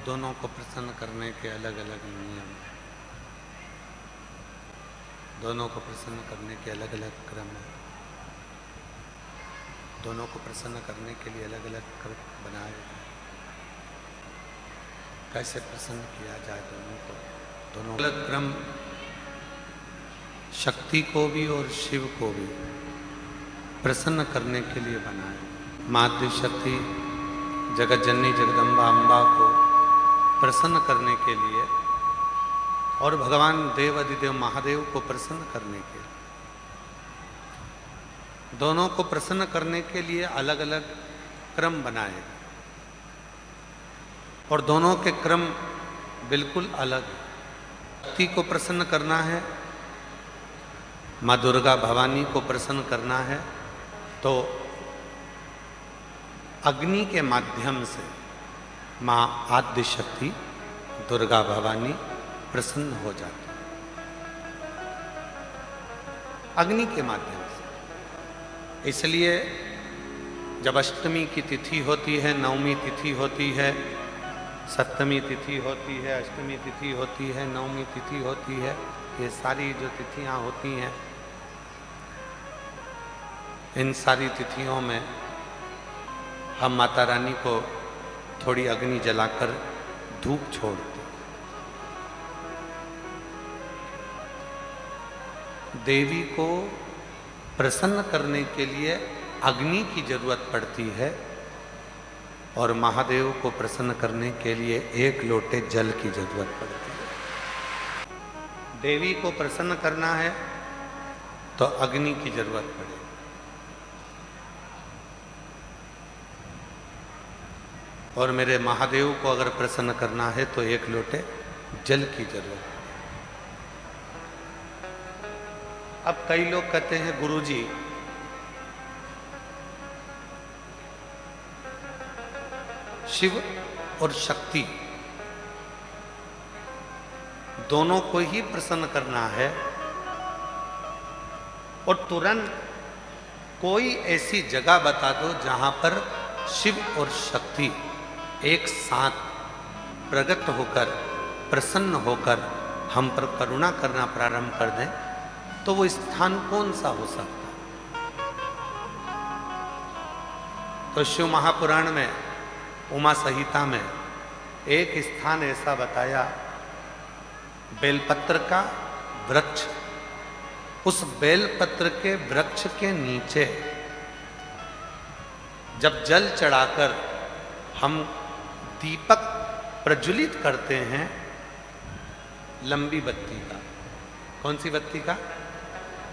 दोनों को प्रसन्न करने के अलग अलग नियम, दोनों को प्रसन्न करने के अलग अलग क्रम है, दोनों को प्रसन्न करने के लिए अलग अलग क्रम बनाए गए। कैसे प्रसन्न किया जाए दोनों को, दोनों अलग क्रम शक्ति को भी और शिव को भी प्रसन्न करने के लिए बनाए। मातृ शक्ति जगत जननी जगदम्बा अम्बा को प्रसन्न करने के लिए और भगवान देव अधिदेव महादेव को प्रसन्न करने के लिए, दोनों को प्रसन्न करने के लिए अलग अलग क्रम बनाए और दोनों के क्रम बिल्कुल अलग। शक्ति को प्रसन्न करना है, माँ दुर्गा भवानी को प्रसन्न करना है तो अग्नि के माध्यम से माँ आद्य शक्ति दुर्गा भवानी प्रसन्न हो जाती है, अग्नि के माध्यम से। इसलिए जब अष्टमी की तिथि होती है, नवमी तिथि होती है, सप्तमी तिथि होती है, अष्टमी तिथि होती है, नवमी तिथि होती है, ये सारी जो तिथियां होती हैं, इन सारी तिथियों में हम माता रानी को थोड़ी अग्नि जलाकर धूप छोड़ते। देवी को प्रसन्न करने के लिए अग्नि की जरूरत पड़ती है और महादेव को प्रसन्न करने के लिए एक लोटे जल की जरूरत पड़ती है। देवी को प्रसन्न करना है तो अग्नि की जरूरत पड़ेगी और मेरे महादेव को अगर प्रसन्न करना है तो एक लोटे जल की जरूरत है। अब कई लोग कहते हैं गुरुजी शिव और शक्ति दोनों को ही प्रसन्न करना है और तुरंत कोई ऐसी जगह बता दो जहां पर शिव और शक्ति एक साथ प्रकट होकर प्रसन्न होकर हम पर करुणा करना प्रारंभ कर दें, तो वो स्थान कौन सा हो सकता है? तो शिव महापुराण में उमा संहिता में एक स्थान ऐसा बताया, बेलपत्र का वृक्ष, उस बेलपत्र के वृक्ष के नीचे जब जल चढ़ाकर हम दीपक प्रज्वलित करते हैं, लंबी बत्ती का, कौन सी बत्ती का?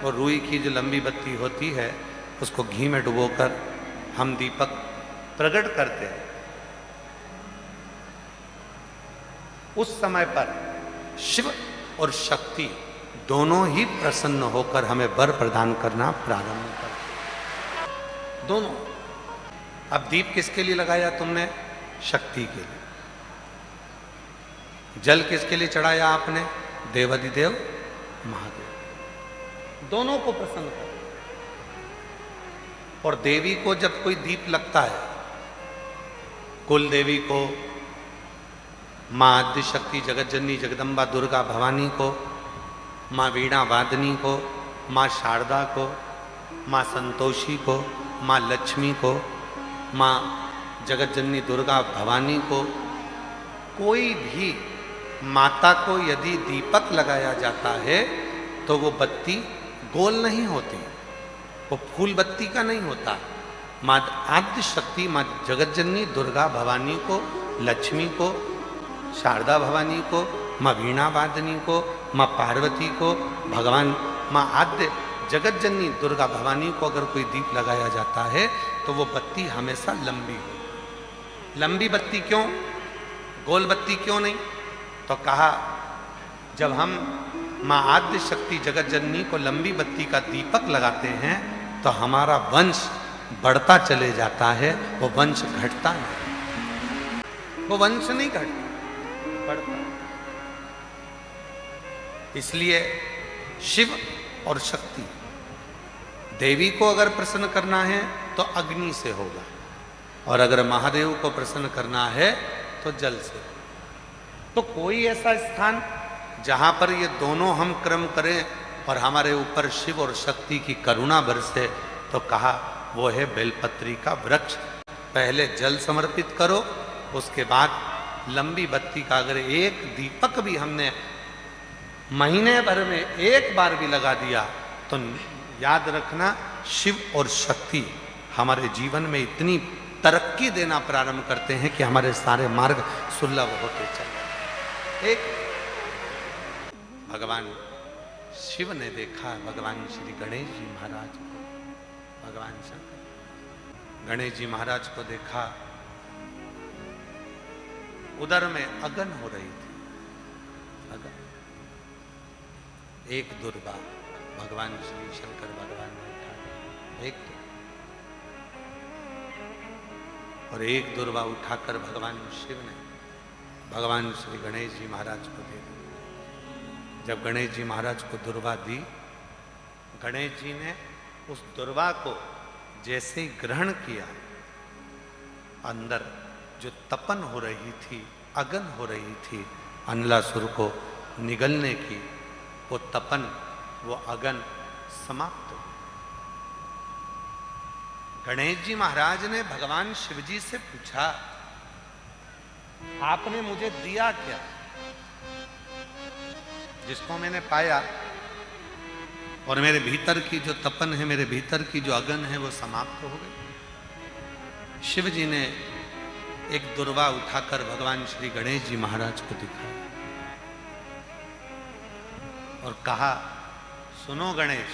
वो रुई की जो लंबी बत्ती होती है, उसको घी में डुबोकर हम दीपक प्रकट करते हैं। उस समय पर शिव और शक्ति दोनों ही प्रसन्न होकर हमें वर प्रदान करना प्रारंभ करते हैं। दोनों। अब दीप किसके लिए लगाया तुमने? शक्ति के लिए। जल किसके लिए चढ़ाया आपने? देवाधिदेव महादेव। दोनों को प्रसन्न कर। और देवी को जब कोई दीप लगता है, कुल देवी को, माँ आद्य शक्ति जगत जननी जगदम्बा दुर्गा भवानी को, माँ वीणा वादनी को, माँ शारदा को, माँ संतोषी को, माँ लक्ष्मी को, माँ जगत जननी दुर्गा भवानी को, कोई भी माता को यदि दीपक लगाया जाता है तो वो बत्ती गोल नहीं होती, वो फूल बत्ती का नहीं होता। माँ आद्य शक्ति, माँ जगत जननी दुर्गा भवानी को, लक्ष्मी को, शारदा भवानी को, माँ वीणा वादनी को, माँ पार्वती को, भगवान माँ आद्य जगत जननी दुर्गा भवानी को अगर कोई दीप लगाया जाता है तो वो बत्ती हमेशा लंबी हो। लंबी बत्ती क्यों? गोल बत्ती क्यों नहीं? तो कहा जब हम माँ आद्य शक्ति जगत जननी को लंबी बत्ती का दीपक लगाते हैं तो हमारा वंश बढ़ता चले जाता है, वो वंश घटता नहीं, वो वंश नहीं घटता, बढ़ता। इसलिए शिव और शक्ति, देवी को अगर प्रसन्न करना है तो अग्नि से होगा और अगर महादेव को प्रसन्न करना है तो जल से। तो कोई ऐसा स्थान जहां पर ये दोनों हम क्रम करें और हमारे ऊपर शिव और शक्ति की करुणा बरसे, तो कहा वो है बेलपत्री का वृक्ष। पहले जल समर्पित करो, उसके बाद लंबी बत्ती का अगर एक दीपक भी हमने महीने भर में एक बार भी लगा दिया, तो याद रखना शिव और शक्ति हमारे जीवन में इतनी तरक्की देना प्रारंभ करते हैं कि हमारे सारे मार्ग सुलभ होते चले। एक भगवान शिव ने देखा भगवान श्री गणेश जी महाराज को, भगवान शंकर गणेश जी महाराज को देखा, उदर में अगन हो रही थी, अगन। एक दुर्वा भगवान श्री शंकर भगवान ने उठा, एक और एक दुर्वा उठाकर भगवान शिव ने भगवान श्री गणेश जी महाराज को दे दी। जब गणेश जी महाराज को दुर्वा दी, गणेश जी ने उस दुर्वा को जैसे ही ग्रहण किया, अंदर जो तपन हो रही थी, अगन हो रही थी अनलासुर को निगलने की, वो तपन, वो अगन समाप्त हो। गणेश जी महाराज ने भगवान शिवजी से पूछा, आपने मुझे दिया क्या जिसको मैंने पाया, और मेरे भीतर की जो तपन है, मेरे भीतर की जो अगन है, वो समाप्त हो गई। शिव जी ने एक दुर्वा उठाकर भगवान श्री गणेश जी महाराज को दिखाया और कहा, सुनो गणेश,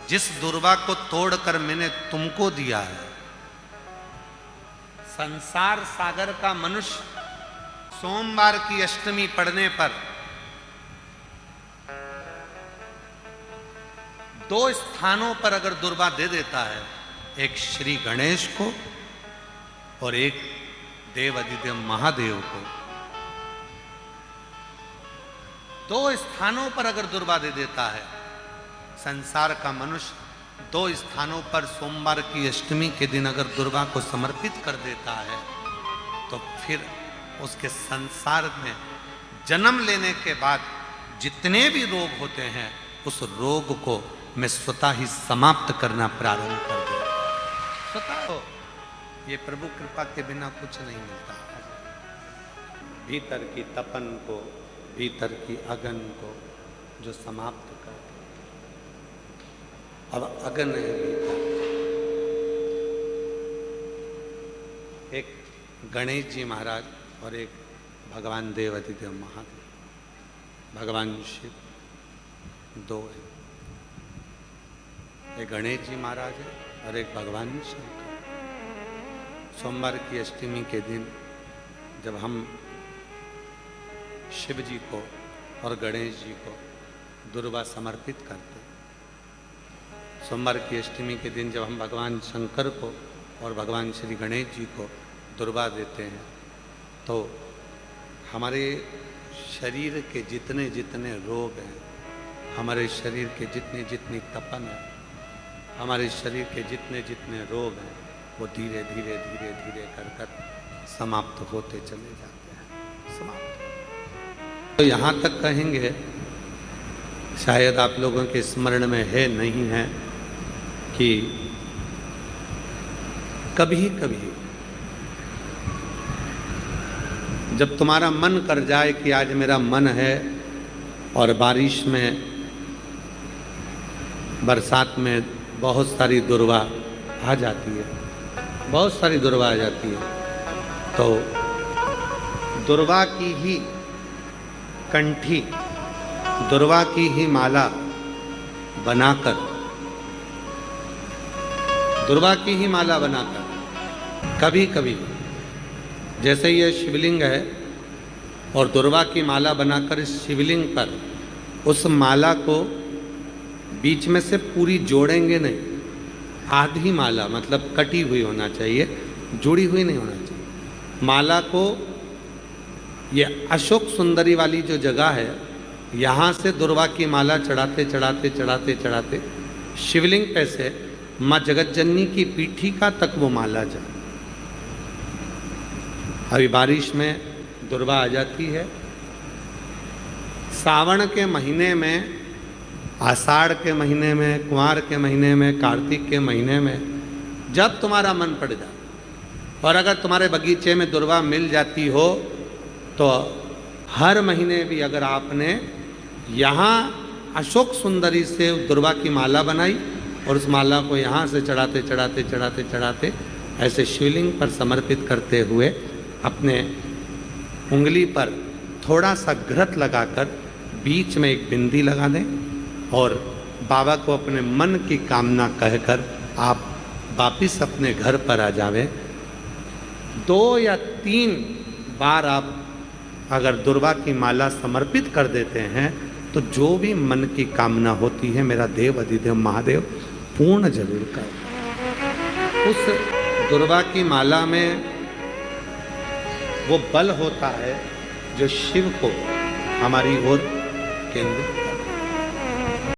जिस दुर्वा को तोड़कर मैंने तुमको दिया है, संसार सागर का मनुष्य सोमवार की अष्टमी पड़ने पर 2 स्थानों पर अगर दुर्वा दे देता है, एक श्री गणेश को और एक देव अधिदेव महादेव को, 2 स्थानों पर अगर दुर्वा दे देता है, संसार का मनुष्य 2 स्थानों पर सोमवार की अष्टमी के दिन अगर दुर्वा को समर्पित कर देता है, तो फिर उसके संसार में जन्म लेने के बाद जितने भी रोग होते हैं, उस रोग को मैं स्वतः ही समाप्त करना प्रारंभ कर दूंगा। स्वतः हो, ये प्रभु कृपा के बिना कुछ नहीं मिलता। भीतर की तपन को, भीतर की अगन को जो समाप्त कर, अब अगन है भीतर। एक गणेश जी महाराज और एक भगवान देव अधिदेव महादेव, भगवान शिव 2 है। एक गणेश जी महाराज है और एक भगवान शंकर। सोमवार की अष्टमी के दिन जब हम शिव जी को और गणेश जी को दुर्वा समर्पित करते, सोमवार की अष्टमी के दिन जब हम भगवान शंकर को और भगवान श्री गणेश जी को दुर्वा देते हैं, तो हमारे शरीर के जितने जितने रोग हैं, हमारे शरीर के जितनी जितनी तपन है, हमारे शरीर के जितने जितने रोग हैं, वो धीरे धीरे धीरे धीरे कर कर समाप्त होते चले जाते हैं, समाप्त। तो यहाँ तक कहेंगे, शायद आप लोगों के स्मरण में है नहीं है, कि कभी कभी जब तुम्हारा मन कर जाए कि आज मेरा मन है, और बारिश में, बरसात में बहुत सारी दुर्वा आ जाती है, बहुत सारी दुर्वा आ जाती है, तो दुर्वा की ही कंठी, दुर्वा की ही माला बनाकर, दुर्वा की ही माला बनाकर, कभी कभी जैसे ये शिवलिंग है और दुर्वा की माला बनाकर इस शिवलिंग पर उस माला को बीच में से पूरी जोड़ेंगे नहीं, आधी माला, मतलब कटी हुई होना चाहिए, जुड़ी हुई नहीं होना चाहिए। माला को, ये अशोक सुंदरी वाली जो जगह है, यहाँ से दुर्वा की माला चढ़ाते चढ़ाते चढ़ाते चढ़ाते शिवलिंग पे से माँ जगत जननी की पीठिका तक वो माला जाए। अभी बारिश में दुर्वा आ जाती है। सावन के महीने में, आषाढ़ के महीने में, कुंवार के महीने में, कार्तिक के महीने में, जब तुम्हारा मन पड़ जाए और अगर तुम्हारे बगीचे में दुर्वा मिल जाती हो तो हर महीने भी अगर आपने यहाँ अशोक सुंदरी से दुर्वा की माला बनाई और उस माला को यहाँ से चढ़ाते चढ़ाते चढ़ाते चढ़ाते ऐसे शिवलिंग पर समर्पित करते हुए अपने उंगली पर थोड़ा सा घृत लगाकर बीच में एक बिंदी लगा दें और बाबा को अपने मन की कामना कहकर आप वापिस अपने घर पर आ जावें। 2 या 3 बार आप अगर दुर्वा की माला समर्पित कर देते हैं तो जो भी मन की कामना होती है मेरा देव अधिदेव महादेव पूर्ण जरूर कर। उस दुर्वा की माला में वो बल होता है जो शिव को हमारी ओर केंद्रित